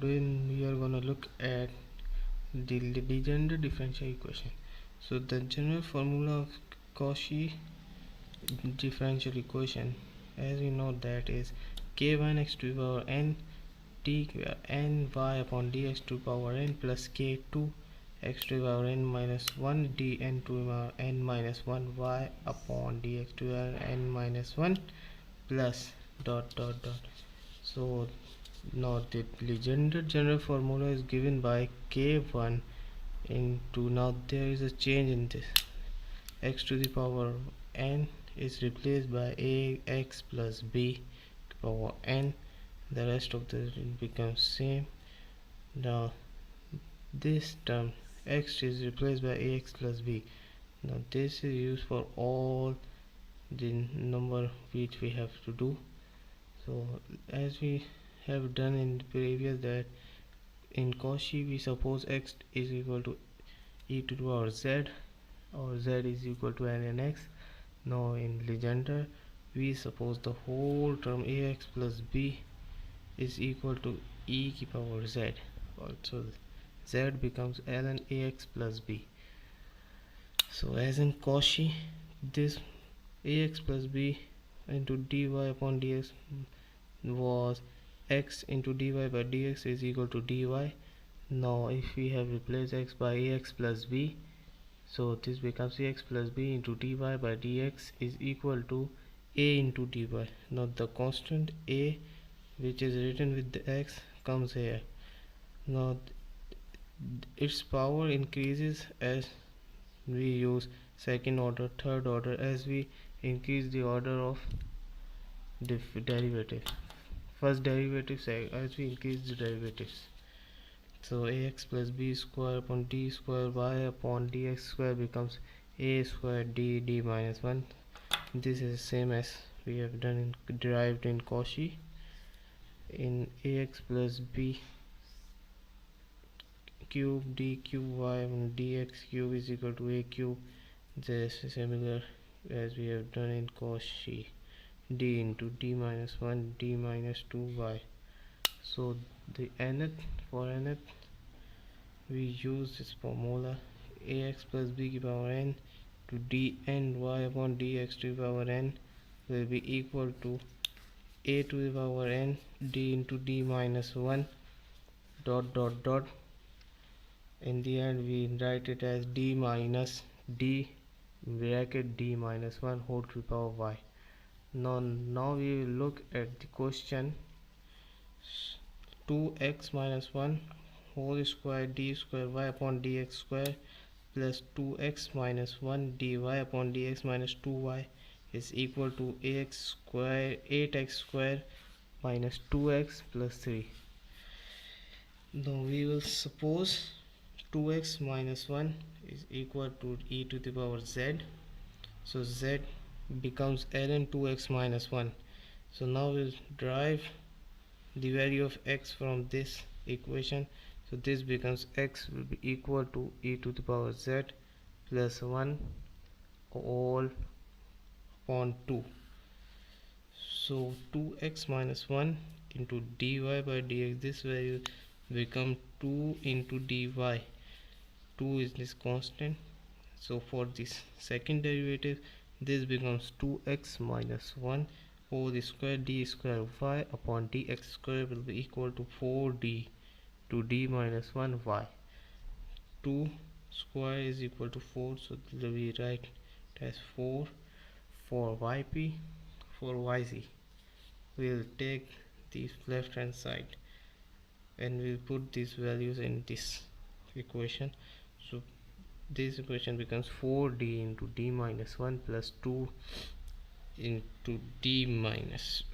today we are gonna look at the Ligender differential equation. So the general formula of Cauchy differential equation, as we know, that is k1 x to the power n d n y upon dx to the power n plus k2 x to the power n minus 1 dn to the power n minus 1 y upon dx to the power n minus 1 plus dot dot dot. So now the Legendre general formula is given by k1 into, now there is a change in this, x to the power n is replaced by ax plus b to the power n. The rest of the becomes same. Now this term x is replaced by ax plus b. Now this is used for all the number which we have to do. So as we have done in the previous, that in Cauchy we suppose x is equal to e to the power z, or z is equal to ln x. Now in Legendre we suppose the whole term ax plus b is equal to e to the power z. Also z becomes ln ax plus b. So as in Cauchy, this ax plus b into dy upon dx was x into dy by dx is equal to dy. Now if we have replaced x by ax plus b, so this becomes ax plus b into dy by dx is equal to a into dy. Now the constant a which is written with the x comes here. Now its power increases as we use second order, third order, as we increase the order of derivative. First derivative as we increase the derivatives. So ax plus b square upon d square y upon dx square becomes a square d minus 1. This is the same as we have done in derived in Cauchy. In ax plus b cube d cube y and dx cube is equal to a cube. This is similar as we have done in Cauchy. D into d minus 1 d minus 2y. So the nth, for nth we use this formula ax plus b to the power n to dn y upon dx to the power n will be equal to a to the power n d into d minus 1 dot dot dot. In the end we write it as d minus d bracket d minus 1 whole to the power y. Now we will look at the question. 2x minus 1 whole square d square y upon dx square plus 2x minus 1 dy upon dx minus 2y is equal to ax square 8x square minus 2x plus 3. Now we will suppose 2x minus 1 is equal to e to the power z. So z becomes ln 2x minus 1. So now we'll derive the value of x from this equation. So this becomes x will be equal to e to the power z plus 1 all upon 2. So 2x minus 1 into dy by dx, this value become 2 into dy. 2 is this constant. So for this second derivative, this becomes 2x minus 1 whole square d square y upon dx square will be equal to 4d to d minus 1 y. 2 square is equal to 4, so we write it as 4 for yp. For yz we will take the left hand side and we'll put these values in this equation. So this equation becomes 4d into d minus 1 plus 2 into d minus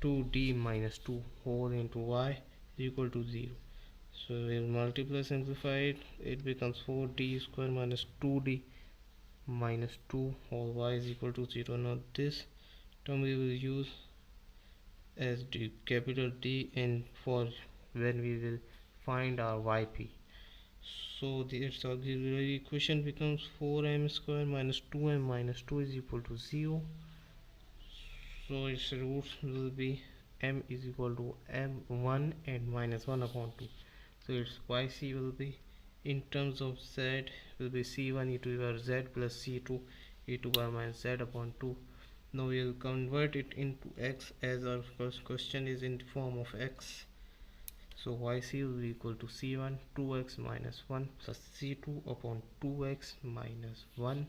2d minus 2 whole into y is equal to 0. So we'll multiply, simplify it, it becomes 4d square minus 2d minus 2 whole y is equal to 0. Now this term we will use as d, capital D, and for when we will find our yp. So the auxiliary equation becomes 4m square minus 2m minus 2 is equal to 0. So its roots will be m is equal to m1 and minus 1 upon 2. So its yc will be, in terms of z, will be c1 e to the power z plus c2 e to the power minus z upon 2. Now we will convert it into x, as our first question is in the form of x. So yc will be equal to c1 2x minus 1 plus c2 upon 2x minus 1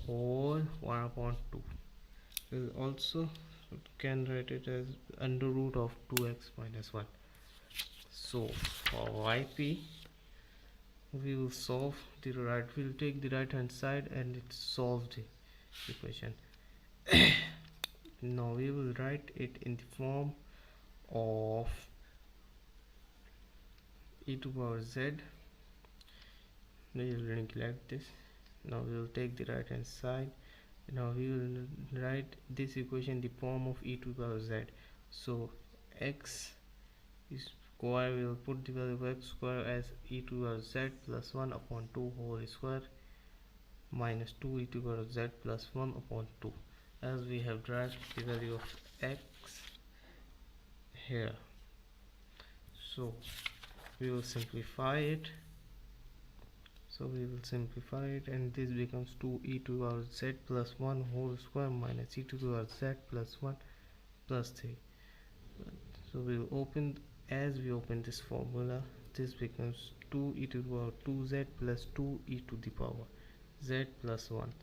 whole 1 upon 2. We'll also can write it as under root of 2x minus 1. So for yp, we will solve the right, we'll take the right hand side and it solves the equation. Now we will write it in the form of e to the power z. We will neglect this. Now we will take the right hand side. Now we will write this equation in the form of e to the power z. So x is square, we will put the value of x square as e to the power z plus 1 upon 2 whole square minus 2 e to the power z plus 1 upon 2, as we have derived the value of x here. So we will simplify it. So we will simplify it, and this becomes 2 e to the power z plus 1 whole square minus e to the power z plus 1 plus 3. So we will open, as we open this formula, this becomes 2 e to the power 2z plus 2 e to the power z plus 1.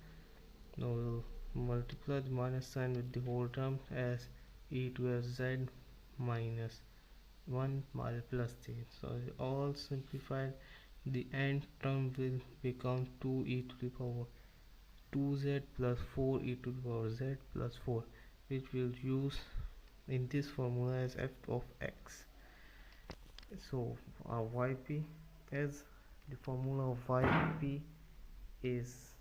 Now we will multiply the minus sign with the whole term as e to the z minus 1 plus 3. So all simplified, the end term will become 2 e to the power 2z plus 4 e to the power z plus 4, which we'll use in this formula as f of x. So our yp, as the formula of yp is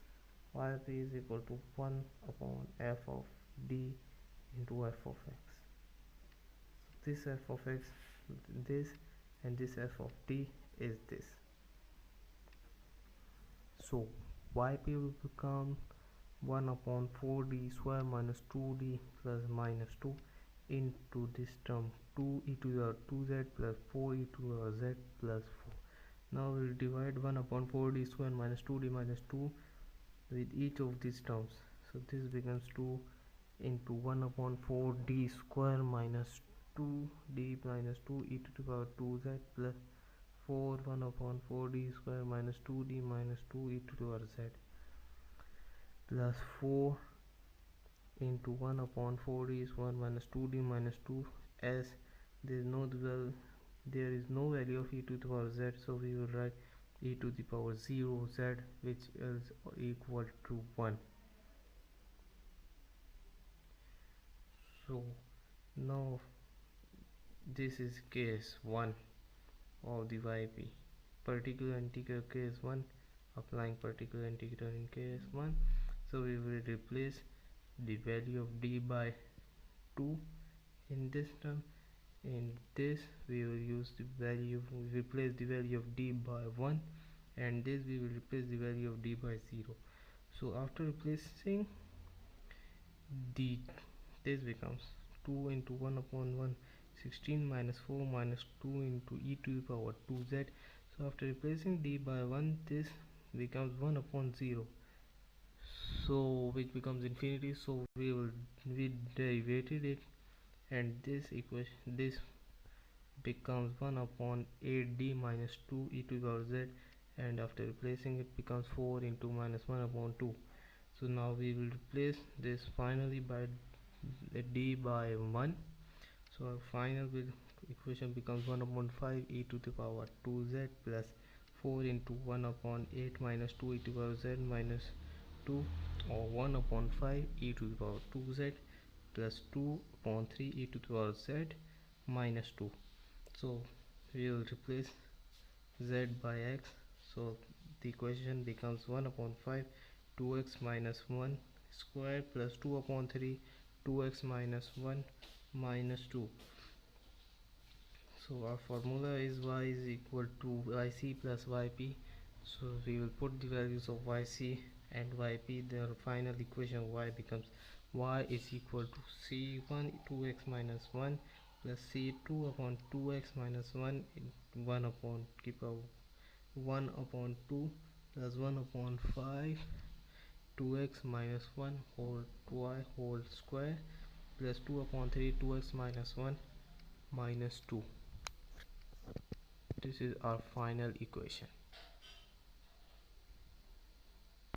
equal to 1 upon f of d into f of x. This f of x, this, and this f of d is this. So yp will become 1 upon 4d square minus 2d plus minus 2 into this term 2 e to the 2z plus 4 e to the z plus 4. Now we will divide 1 upon 4d square minus 2d minus 2 with each of these terms. So this becomes 2 into 1 upon 4d square minus 2d minus 2 e to the power 2z plus 4 1 upon 4d square minus 2d minus 2 e to the power z plus 4 into 1 upon 4d square minus 2d minus 2, as there is no value of e to the power z, so we will write e to the power 0 z, which is equal to 1. So now this is case 1 of the yp, particular integer case 1, applying particular integer in case 1. So we will replace the value of d by 2 in this term. In this we will use the value, replace the value of d by 1, and this we will replace the value of d by 0. So after replacing the, this becomes 2 into 1 upon 1 16 minus 4 minus 2 into e to the power 2z. So after replacing d by 1, this becomes 1 upon 0, so which becomes infinity. So we derivated it, and this equation, this becomes 1 upon 8d minus 2 e to the power z, and after replacing it becomes 4 into minus 1 upon 2. So now we will replace this finally by d by 1. So our final equation becomes 1 upon 5 e to the power 2z plus 4 into 1 upon 8 minus 2 e to the power z minus 2, or 1 upon 5 e to the power 2z plus 2 upon 3 e to the power z minus 2. So we will replace z by x. So the equation becomes 1 upon 5 2x minus 1 square plus 2 upon 3 2x minus 1 minus 2. So our formula is y is equal to yc plus yp. So we will put the values of yc and yp. The final equation y becomes y is equal to c1 2x minus 1 plus c2 upon 2x minus 1 1 upon keep a 1 upon 2 plus 1 upon 5 2x minus 1 whole y whole square plus 2 upon 3 2x minus 1 minus 2. This is our final equation.